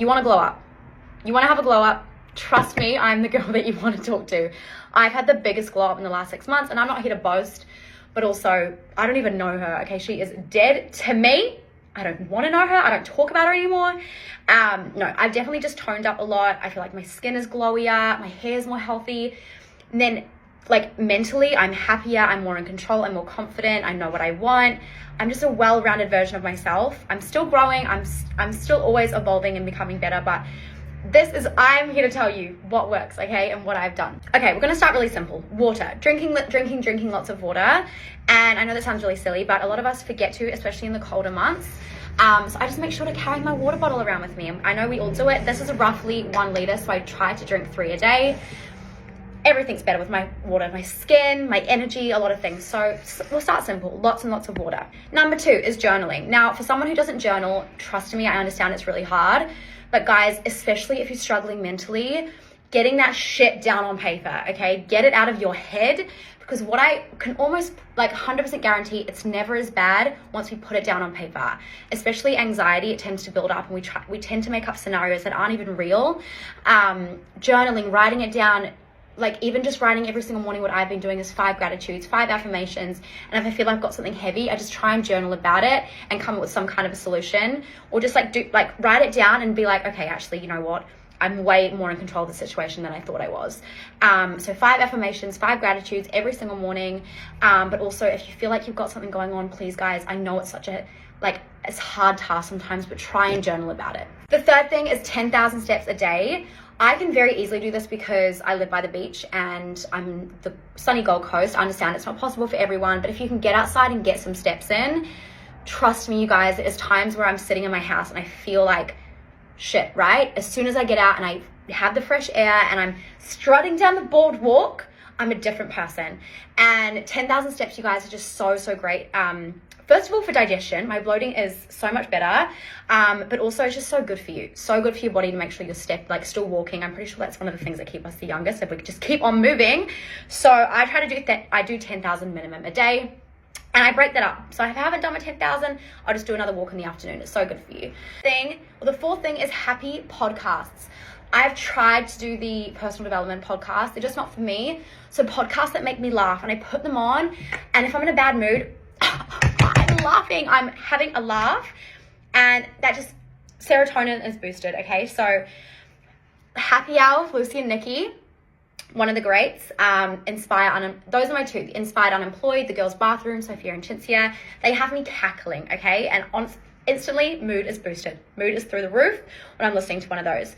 You want to glow up. You want to have a glow up. Trust me, I'm the girl that you want to talk to. I've had the biggest glow up in the last 6 months, and I'm not here to boast, but also I don't even know her. Okay, she is dead to me. I don't want to know her. I don't talk about her anymore. No, I've definitely just toned up a lot. I feel like my skin is glowier, my hair is more healthy. And then like mentally, I'm happier, I'm more in control, I'm more confident, I know what I want. I'm just a well-rounded version of myself. I'm still growing, I'm still always evolving and becoming better, but I'm here to tell you what works, okay, and what I've done. Okay, we're gonna start really simple. Water, drinking lots of water. And I know that sounds really silly, but a lot of us forget to, especially in the colder months. So I just make sure to carry my water bottle around with me. I know we all do it. This is roughly 1 liter, so I try to drink 3 a day. Everything's better with my water, my skin, my energy, a lot of things. So we'll start simple, lots and lots of water. Number 2 is journaling. Now, for someone who doesn't journal, trust me, I understand it's really hard. But guys, especially if you're struggling mentally, getting that shit down on paper, okay? Get it out of your head, because what I can almost like 100% guarantee, it's never as bad once we put it down on paper. Especially anxiety, it tends to build up, and we tend to make up scenarios that aren't even real. Journaling, writing it down, like even just writing every single morning, what I've been doing is 5 gratitudes, 5 affirmations. And if I feel like I've got something heavy, I just try and journal about it and come up with some kind of a solution, or just write it down and be like, okay, actually, you know what? I'm way more in control of the situation than I thought I was. So 5 affirmations, 5 gratitudes every single morning. But also if you feel like you've got something going on, please guys, I know it's such a, it's a hard task sometimes, but try and journal about it. The third thing is 10,000 steps a day. I can very easily do this because I live by the beach and I'm the sunny Gold Coast. I understand it's not possible for everyone, but if you can get outside and get some steps in, trust me, you guys, there's times where I'm sitting in my house and I feel like shit, right? As soon as I get out and I have the fresh air and I'm strutting down the boardwalk, I'm a different person. And 10,000 steps, you guys, are just so, so great. First of all, for digestion, my bloating is so much better, but also it's just so good for you. So good for your body to make sure you're still walking. I'm pretty sure that's one of the things that keep us the youngest, if we could just keep on moving. So I try to do that. I do 10,000 minimum a day. And I break that up. So if I haven't done my 10,000, I'll just do another walk in the afternoon. It's so good for you. The fourth thing is happy podcasts. I've tried to do the personal development podcast. They're just not for me. So podcasts that make me laugh, and I put them on. And if I'm in a bad mood, I'm laughing. I'm having a laugh. And that just, serotonin is boosted, okay? So Happy Hour with Lucy and Nikki, one of the greats. Those are my 2. Inspired Unemployed, The Girls' Bathroom, Sophia and Cinzia. They have me cackling, okay? And instantly, mood is boosted. Mood is through the roof when I'm listening to one of those.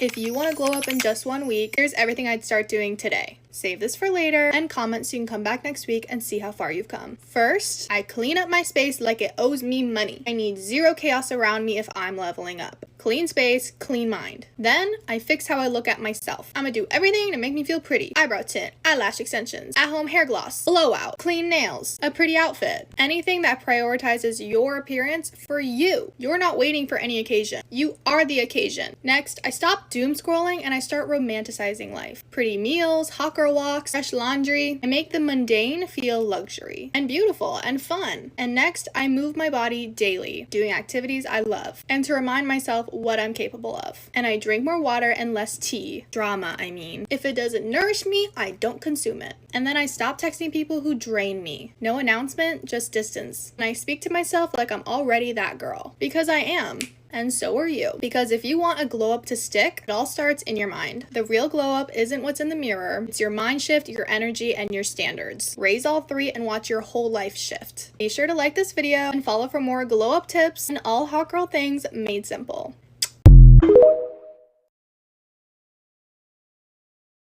If you want to glow up in just 1 week, here's everything I'd start doing today. Save this for later and comment so you can come back next week and see how far you've come. First, I clean up my space like it owes me money. I need 0 chaos around me if I'm leveling up. Clean space, clean mind. Then, I fix how I look at myself. I'ma do everything to make me feel pretty. Eyebrow tint, eyelash extensions, at-home hair gloss, blowout, clean nails, a pretty outfit. Anything that prioritizes your appearance for you. You're not waiting for any occasion. You are the occasion. Next, I stop doom scrolling and I start romanticizing life. Pretty meals, hot girl walks, fresh laundry. I make the mundane feel luxury and beautiful and fun. And next, I move my body daily, doing activities I love, and to remind myself what I'm capable of. And I drink more water and less tea. Drama, I mean. If it doesn't nourish me, I don't consume it. And then I stop texting people who drain me. No announcement, just distance. And I speak to myself like I'm already that girl. Because I am. And so are you. Because if you want a glow up to stick, it all starts in your mind. The real glow up isn't what's in the mirror. It's your mind shift, your energy, and your standards. Raise all 3 and watch your whole life shift. Be sure to like this video and follow for more glow up tips and all hot girl things made simple.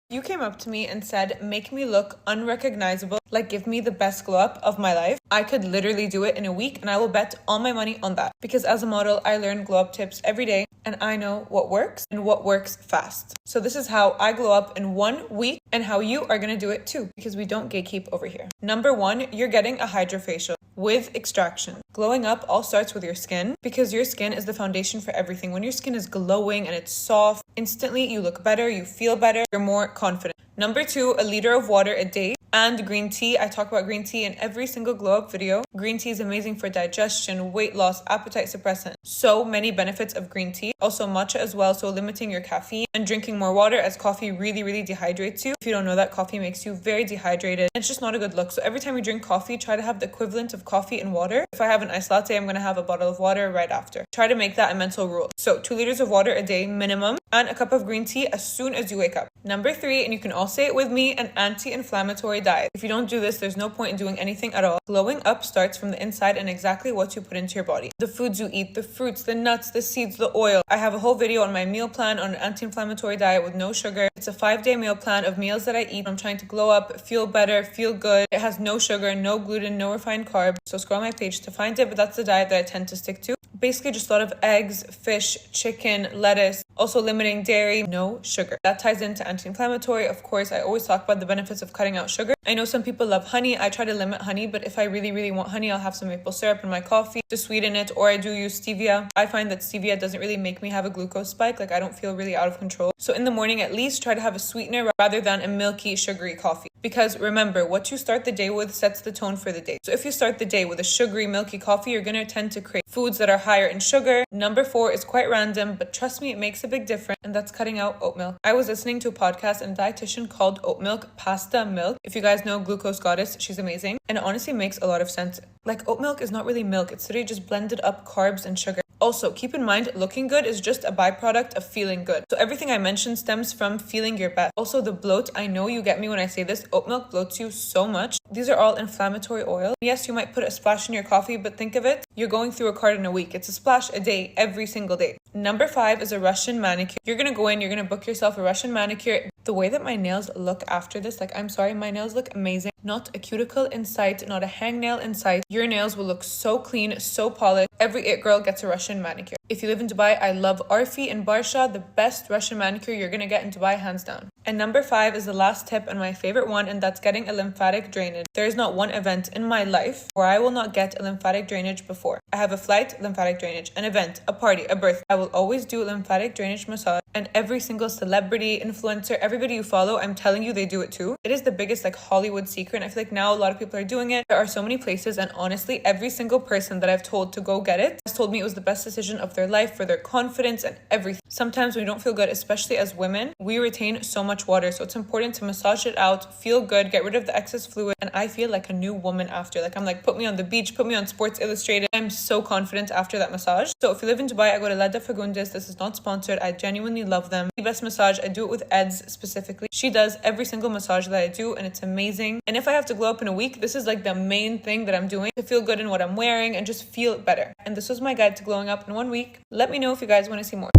You came up to me and said, make me look unrecognizable, like give me the best glow up of my life. I could literally do it in a week, and I will bet all my money on that. Because as a model, I learn glow up tips every day, and I know what works and what works fast. So this is how I glow up in 1 week and how you are going to do it too, because we don't gatekeep over here. Number 1, you're getting a hydrofacial with extraction. Glowing up all starts with your skin, because your skin is the foundation for everything. When your skin is glowing and it's soft, instantly you look better, you feel better, you're more confident. Number 2, a liter of water a day. And green tea. I talk about green tea in every single glow up video. Green tea is amazing for digestion, weight loss, appetite suppressant. So many benefits of green tea. Also matcha as well, so limiting your caffeine and drinking more water, as coffee really dehydrates you. If you don't know that, coffee makes you very dehydrated. It's just not a good look. So every time you drink coffee, try to have the equivalent of coffee and water. If I have an iced latte, I'm going to have a bottle of water right after. Try to make that a mental rule. So 2 liters of water a day minimum, and a cup of green tea as soon as you wake up. Number 3, and you can all say it with me, an anti-inflammatory diet. If you don't do this, there's no point in doing anything at all. Glowing up starts from the inside and exactly what you put into your body. The foods you eat, the fruits, the nuts, the seeds, the oil. I have a whole video on my meal plan on an anti-inflammatory diet with no sugar. It's a 5-day meal plan of meals that I eat. I'm trying to glow up, feel better, feel good. It has no sugar, no gluten, no refined carbs. So scroll my page to find it, but that's the diet that I tend to stick to. Basically just a lot of eggs, fish, chicken, lettuce, also limiting dairy, no sugar. That ties into anti-inflammatory. Of course, I always talk about the benefits of cutting out sugar. I know some people love honey. I try to limit honey, but if I really want honey, I'll have some maple syrup in my coffee to sweeten it, or I do use stevia. I find that stevia doesn't really make me have a glucose spike. Like I don't feel really out of control. So in the morning, at least try to have a sweetener rather than a milky, sugary coffee. Because remember, what you start the day with sets the tone for the day. So if you start the day with a sugary, milky coffee, you're going to tend to crave foods that are higher in sugar. Number 4 is quite random, but trust me, it makes a big difference, and that's cutting out oat milk. I was listening to a podcast and a dietitian called oat milk pasta milk. If you guys know Glucose Goddess, she's amazing. And it honestly makes a lot of sense. Like oat milk is not really milk. It's literally just blended up carbs and sugar. Also, keep in mind, looking good is just a byproduct of feeling good. So everything I mentioned stems from feeling your best. Also, the bloat, I know you get me when I say this, oat milk bloats you so much. These are all inflammatory oil. Yes, you might put a splash in your coffee, but think of it, you're going through a carton a week. It's a splash a day, every single day. Number 5 is a Russian manicure. You're gonna go in, you're gonna book yourself a Russian manicure. The way that my nails look after this, like I'm sorry, my nails look amazing. Not a cuticle in sight, not a hangnail in sight. Your nails will look so clean, so polished. Every it girl gets a Russian manicure. If you live in Dubai, I love Arfi and Barsha, the best Russian manicure you're gonna get in Dubai, hands down. And number 5 is the last tip and my favorite one, and that's getting a lymphatic drainage. There is not one event in my life where I will not get a lymphatic drainage before. I have a flight, lymphatic drainage, an event, a party, a birth. I will always do lymphatic drainage massage, and every single celebrity, influencer, everybody you follow, I'm telling you, they do it too. It is the biggest like Hollywood secret, and I feel like now a lot of people are doing it. There are so many places, and honestly, every single person that I've told to go get it has told me it was the best decision of their life for their confidence and everything. Sometimes when we don't feel good, especially as women, we retain so much water, so it's important to massage it out, feel good, get rid of the excess fluid, and I feel like a new woman after. Like I'm like, put me on the beach, put me on Sports Illustrated. I'm so confident after that massage. So if you live in Dubai, I go to Lada Fagundes. This is not sponsored. I genuinely love them. The best massage. I do it with Eds specifically. She does every single massage that I do, and it's amazing. And if I have to glow up in a week, this is like the main thing that I'm doing to feel good in what I'm wearing and just feel better. And this was my guide to glowing up in 1 week. Let me know if you guys want to see more.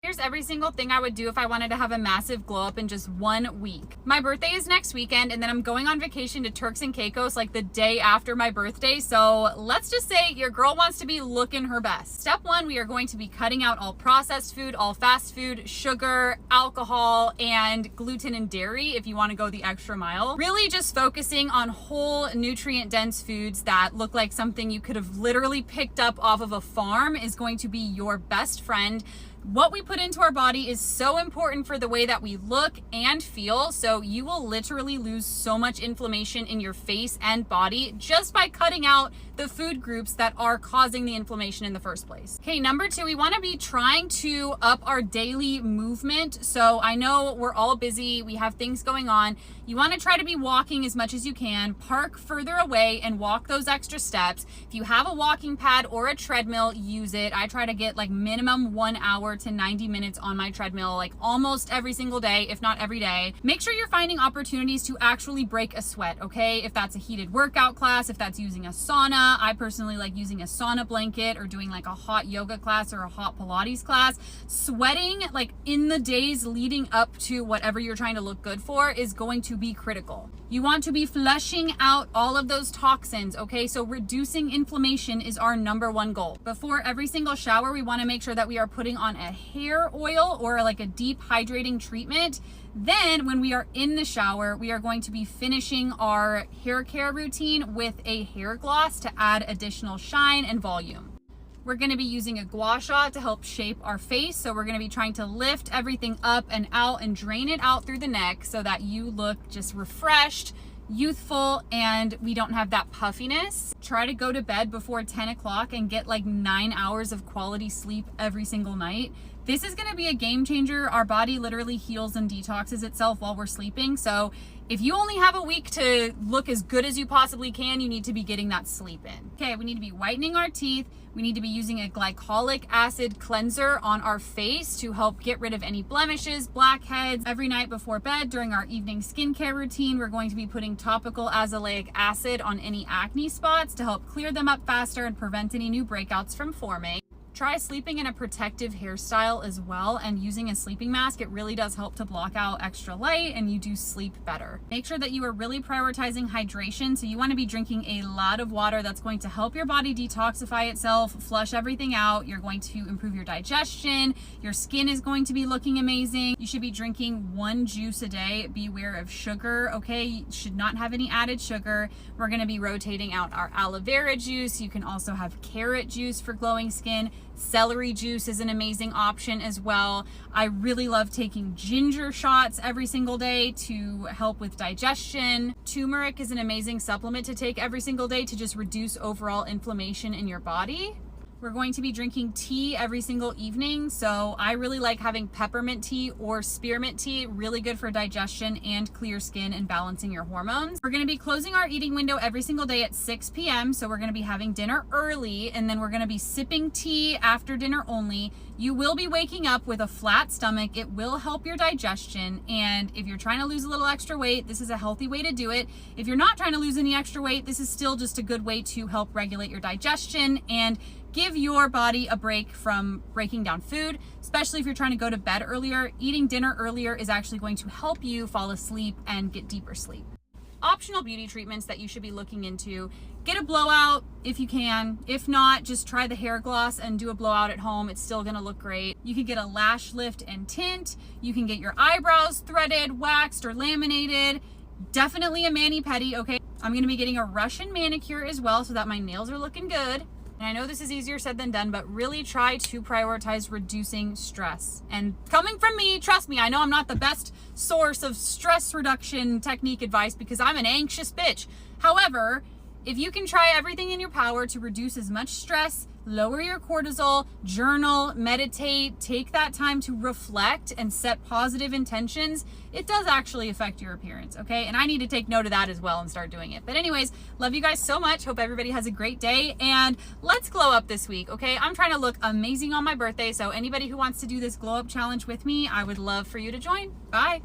Here's every single thing I would do if I wanted to have a massive glow up in just 1 week. My birthday is next weekend, and then I'm going on vacation to Turks and Caicos like the day after my birthday. So let's just say your girl wants to be looking her best. Step 1, we are going to be cutting out all processed food, all fast food, sugar, alcohol, and gluten and dairy if you want to go the extra mile. Really just focusing on whole nutrient dense foods that look like something you could have literally picked up off of a farm is going to be your best friend. What we put into our body is so important for the way that we look and feel, so you will literally lose so much inflammation in your face and body just by cutting out the food groups that are causing the inflammation in the first place. Okay, number 2, we want to be trying to up our daily movement. So I know we're all busy, we have things going on. You want to try to be walking as much as you can, park further away and walk those extra steps. If you have a walking pad or a treadmill, use it. I try to get like minimum 1 hour to 90 minutes on my treadmill, like almost every single day, if not every day. Make sure you're finding opportunities to actually break a sweat, okay? If that's a heated workout class, if that's using a sauna. I personally like using a sauna blanket or doing like a hot yoga class or a hot Pilates class. Sweating like in the days leading up to whatever you're trying to look good for is going to be critical. You want to be flushing out all of those toxins, okay? So reducing inflammation is our number 1 goal. Before every single shower, we want to make sure that we are putting on a hair oil or like a deep hydrating treatment. Then when we are in the shower, we are going to be finishing our hair care routine with a hair gloss to add additional shine and volume. We're gonna be using a gua sha to help shape our face. So we're gonna be trying to lift everything up and out and drain it out through the neck so that you look just refreshed, youthful, and we don't have that puffiness. Try to go to bed before 10 o'clock and get like 9 hours of quality sleep every single night. This is gonna be a game changer. Our body literally heals and detoxes itself while we're sleeping. So if you only have a week to look as good as you possibly can, you need to be getting that sleep in. Okay, we need to be whitening our teeth. We need to be using a glycolic acid cleanser on our face to help get rid of any blemishes, blackheads. Every night before bed during our evening skincare routine, we're going to be putting topical azelaic acid on any acne spots to help clear them up faster and prevent any new breakouts from forming. Try sleeping in a protective hairstyle as well, and using a sleeping mask. It really does help to block out extra light and you do sleep better. Make sure that you are really prioritizing hydration. So you want to be drinking a lot of water. That's going to help your body detoxify itself, flush everything out. You're going to improve your digestion. Your skin is going to be looking amazing. You should be drinking 1 juice a day. Beware of sugar, okay? You should not have any added sugar. We're going to be rotating out our aloe vera juice. You can also have carrot juice for glowing skin. Celery juice is an amazing option as well. I really love taking ginger shots every single day to help with digestion. Turmeric is an amazing supplement to take every single day to just reduce overall inflammation in your body. We're going to be drinking tea every single evening. So I really like having peppermint tea or spearmint tea, really good for digestion and clear skin and balancing your hormones. We're gonna be closing our eating window every single day at 6 p.m. So we're gonna be having dinner early, and then we're gonna be sipping tea after dinner only. You will be waking up with a flat stomach. It will help your digestion. And if you're trying to lose a little extra weight, this is a healthy way to do it. If you're not trying to lose any extra weight, this is still just a good way to help regulate your digestion and give your body a break from breaking down food, especially if you're trying to go to bed earlier. Eating dinner earlier is actually going to help you fall asleep and get deeper sleep. Optional beauty treatments that you should be looking into: get a blowout if you can. If not, just try the hair gloss and do a blowout at home. It's still gonna look great. You can get a lash lift and tint. You can get your eyebrows threaded, waxed, or laminated. Definitely a mani-pedi, okay? I'm gonna be getting a Russian manicure as well so that my nails are looking good. And I know this is easier said than done, but really try to prioritize reducing stress. And coming from me, trust me, I know I'm not the best source of stress reduction technique advice because I'm an anxious bitch. However, if you can try everything in your power to reduce as much stress, lower your cortisol, journal, meditate, take that time to reflect and set positive intentions, it does actually affect your appearance, okay? And I need to take note of that as well and start doing it. But anyways, love you guys so much. Hope everybody has a great day, and let's glow up this week, okay? I'm trying to look amazing on my birthday, so anybody who wants to do this glow up challenge with me, I would love for you to join. Bye.